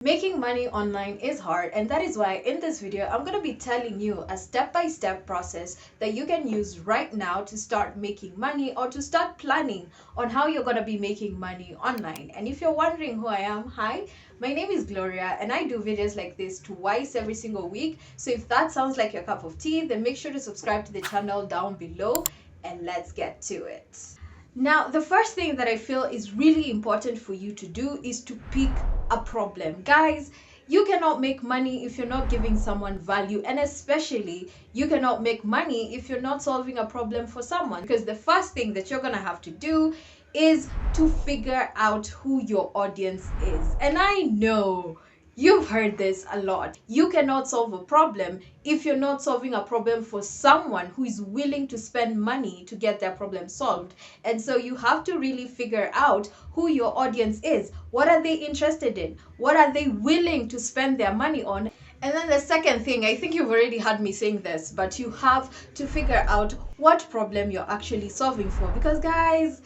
Making money online is hard, and that is why in this video I'm going to be telling you a step-by-step process that you can use right now to start making money or to start planning on how you're going to be making money online. And if you're wondering who I am, hi, my name is Gloria and I do videos like this twice every single week. So if that sounds like your cup of tea, then make sure to subscribe to the channel down below and let's get to it. Now, the first thing that I feel is really important for you to do is to pick a problem. Guys, you cannot make money if you're not giving someone value, and especially you cannot make money if you're not solving a problem for someone, because the first thing that you're gonna have to do is to figure out who your audience is. And I know you've heard this a lot. You cannot solve a problem if you're not solving a problem for someone who is willing to spend money to get their problem solved. And so you have to really figure out who your audience is. What are they interested in? What are they willing to spend their money on? And then the second thing, I think you've already heard me saying this, but you have to figure out what problem you're actually solving for. Because guys,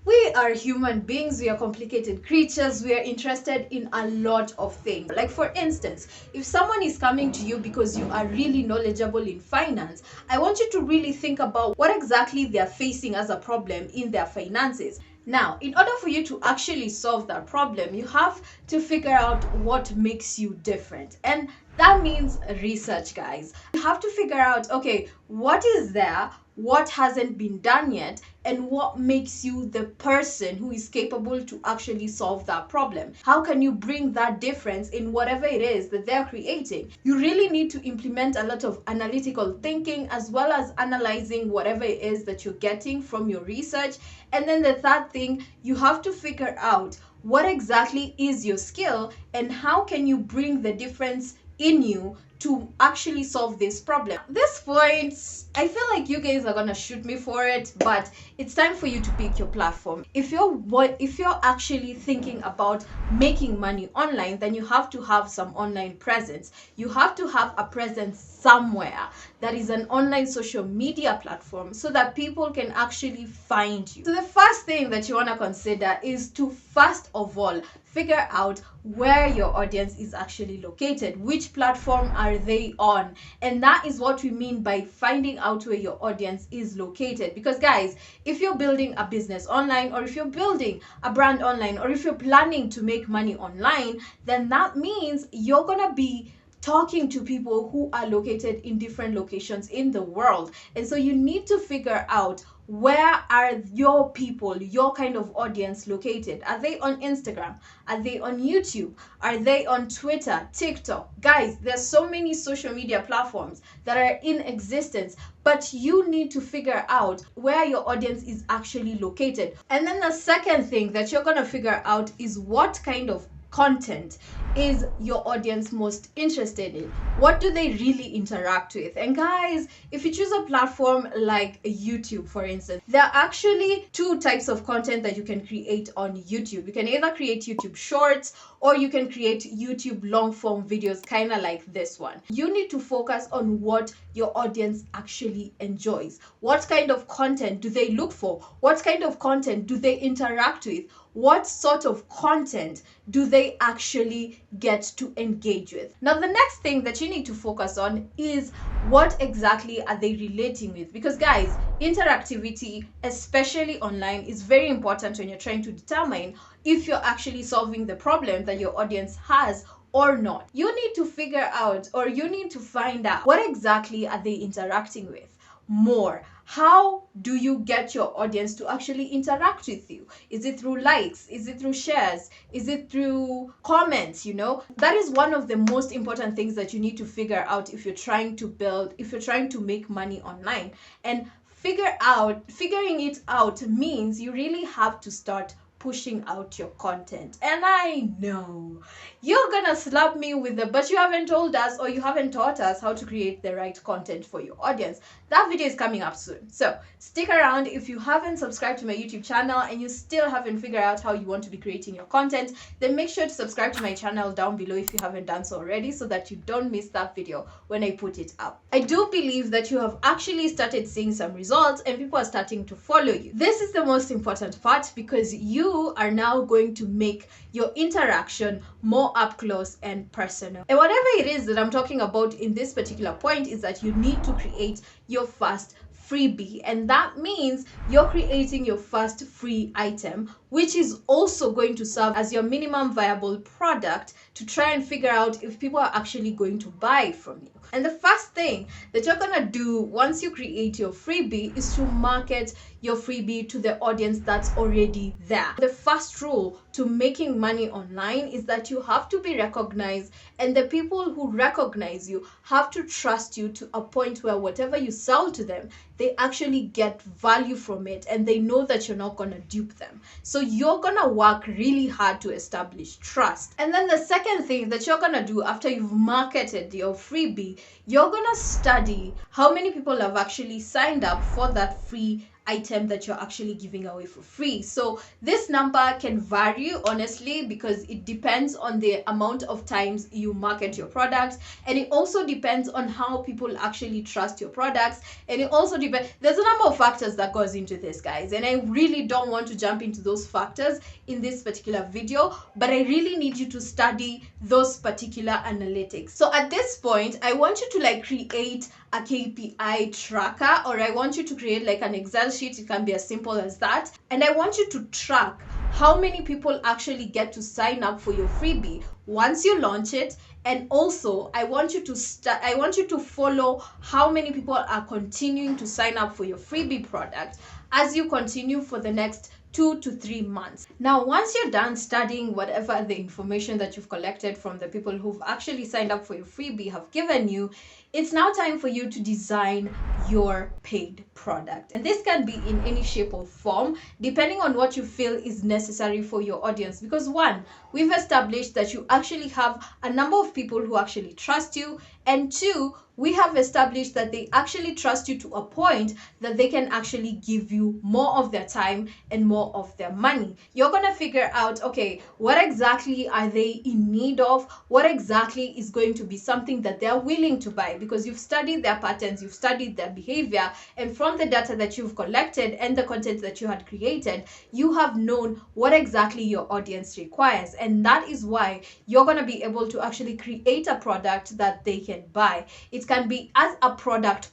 we are human beings, we are complicated creatures, we are interested in a lot of things. Like for instance, if someone is coming to you because you are really knowledgeable in finance, I want you to really think about what exactly they are facing as a problem in their finances. Now, in order for you to actually solve that problem, you have to figure out what makes you different. And that means research, guys. You have to figure out, okay, what is there, what hasn't been done yet, and what makes you the person who is capable to actually solve that problem. How can you bring that difference in whatever it is that they're creating? You really need to implement a lot of analytical thinking as well as analyzing whatever it is that you're getting from your research. And then the third thing, you have to figure out what exactly is your skill and how can you bring the difference in you to actually solve this problem. At this point, I feel like you guys are gonna shoot me for it, but it's time for you to pick your platform. If you're actually thinking about making money online, then you have to have some online presence. You have to have a presence somewhere that is an online social media platform so that people can actually find you. So the first thing that you want to consider is to first of all figure out where your audience is actually located, which platform are they on. And that is what we mean by finding out where your audience is located. Because guys, if you're building a business online, or if you're building a brand online, or if you're planning to make money online, then that means you're gonna be talking to people who are located in different locations in the world. And so you need to figure out, where are your people, your kind of audience located? Are they on Instagram? Are they on YouTube? Are they on Twitter, TikTok? Guys, there's so many social media platforms that are in existence, but you need to figure out where your audience is actually located. And then the second thing that you're going to figure out is what kind of content is your audience most interested in. What do they really interact with? And guys, if you choose a platform like YouTube, for instance, there are actually two types of content that you can create on YouTube. You can either create YouTube shorts or you can create YouTube long form videos, kind of like this one. You need to focus on what your audience actually enjoys. What kind of content do they look for? What kind of content do they interact with? What sort of content do they actually get to engage with? Now, the next thing that you need to focus on is what exactly are they relating with? Because guys, interactivity, especially online, is very important when you're trying to determine if you're actually solving the problem that your audience has or not. You need to figure out, or you need to find out, what exactly are they interacting with more. How do you get your audience to actually interact with you? Is it through likes? Is it through shares? Is it through comments? That is one of the most important things that you need to figure out if you're trying to make money online. And figuring it out means you really have to start pushing out your content. And I know you're gonna slap me with but you haven't told us, or you haven't taught us how to create the right content for your audience. That video is coming up soon, so stick around. If you haven't subscribed to my YouTube channel and you still haven't figured out how you want to be creating your content, then make sure to subscribe to my channel down below if you haven't done so already, so that you don't miss that video when I put it up. I do believe that you have actually started seeing some results and people are starting to follow you. This is the most important part, because you you are now going to make your interaction more up close and personal. And whatever it is that I'm talking about in this particular point is that you need to create your first freebie, and that means you're creating your first free item, which is also going to serve as your minimum viable product to try and figure out if people are actually going to buy from you. And the first thing that you're gonna do once you create your freebie is to market your freebie to the audience that's already there. The first rule to making money online is that you have to be recognized, and the people who recognize you have to trust you to a point where whatever you sell to them, they actually get value from it and they know that you're not gonna dupe them. So you're gonna work really hard to establish trust. And then the second thing that you're gonna do after you've marketed your freebie, you're gonna study how many people have actually signed up for that free item that you're actually giving away for free. So this number can vary honestly because it depends on the amount of times you market your products, and it also depends on how people actually trust your products, and it also depends, there's a number of factors that goes into this, guys, and I really don't want to jump into those factors in this particular video, but I really need you to study those particular analytics. So at this point, I want you to create a KPI tracker, or I want you to create an Excel sheet. It can be as simple as that, and I want you to track how many people actually get to sign up for your freebie once you launch it. And also I want you to follow how many people are continuing to sign up for your freebie product as you continue for the next 2 to 3 months. Now, once you're done studying whatever the information that you've collected from the people who've actually signed up for your freebie have given you, it's now time for you to design your paid product. And this can be in any shape or form, depending on what you feel is necessary for your audience. Because one, we've established that you actually have a number of people who actually trust you, and two, we have established that they actually trust you to a point that they can actually give you more of their time and more of their money. You're gonna figure out, okay, what exactly are they in need of? What exactly is going to be something that they're willing to buy? Because you've studied their patterns, you've studied their behavior, and from the data that you've collected and the content that you had created, you have known what exactly your audience requires. And that is why you're gonna be able to actually create a product that they can buy. It can be as a product,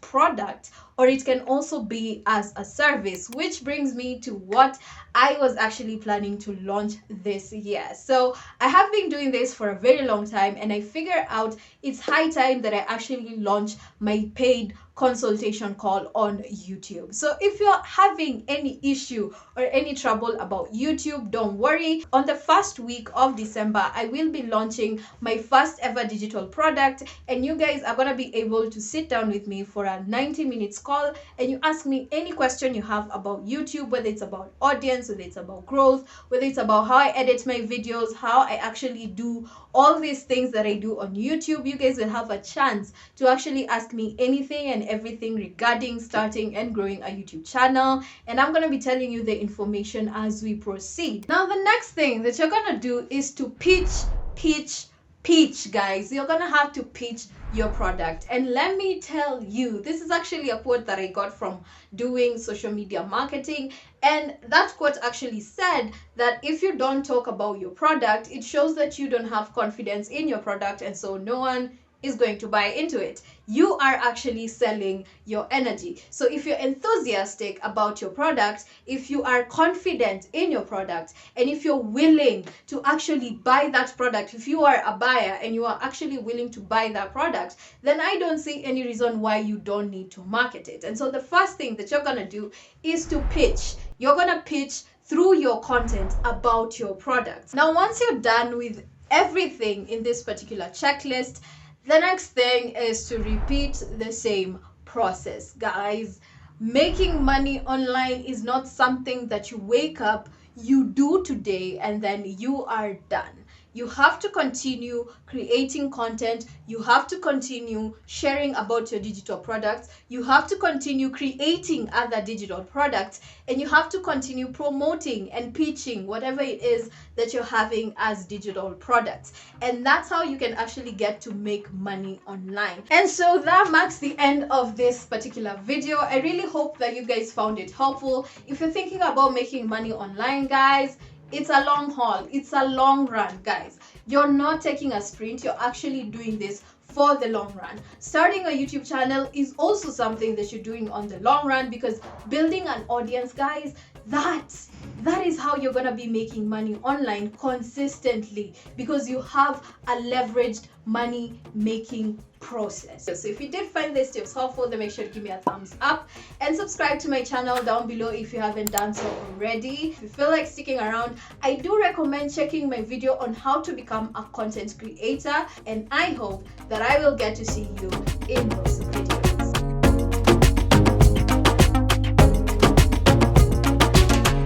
or it can also be as a service, which brings me to what I was actually planning to launch this year. So I have been doing this for a very long time, and I figured out it's high time that I actually launch my paid consultation call on YouTube. So if you're having any issue or any trouble about YouTube, don't worry. On the first week of December, I will be launching my first ever digital product, and you guys are gonna be able to sit down with me for a 90 minutes call, and you ask me any question you have about YouTube, whether it's about audience, whether it's about growth, whether it's about how I edit my videos, how I actually do all these things that I do on YouTube. You guys will have a chance to actually ask me anything and everything regarding starting and growing a YouTube channel, and I'm going to be telling you the information as we proceed. Now, the next thing that you're going to do is to pitch, guys. You're gonna have to pitch your product. And let me tell you, this is actually a quote that I got from doing social media marketing, and that quote actually said that if you don't talk about your product, it shows that you don't have confidence in your product, and so no one is going to buy into it. You are actually selling your energy. So if you're enthusiastic about your product, if you are confident in your product, and if you're willing to actually buy that product, if you are a buyer and you are actually willing to buy that product, then I don't see any reason why you don't need to market it. And so the first thing that you're gonna do is to pitch. You're gonna pitch through your content about your product. Now, once you're done with everything in this particular checklist, the next thing is to repeat the same process, guys. Making money online is not something that you wake up, you do today, and then you are done. You have to continue creating content. You have to continue sharing about your digital products. You have to continue creating other digital products, and you have to continue promoting and pitching whatever it is that you're having as digital products. And that's how you can actually get to make money online. And so that marks the end of this particular video. I really hope that you guys found it helpful. If you're thinking about making money online, guys, It's a long haul. It's a long run, guys. You're not taking a sprint. You're actually doing this for the long run. Starting a YouTube channel is also something that you're doing on the long run, because building an audience, guys, that is how you're going to be making money online consistently, because you have a leveraged money making process. So if you did find these tips helpful, then make sure to give me a thumbs up and subscribe to my channel down below if you haven't done so already. If you feel like sticking around, I do recommend checking my video on how to become a content creator, and I hope that I will get to see you in those.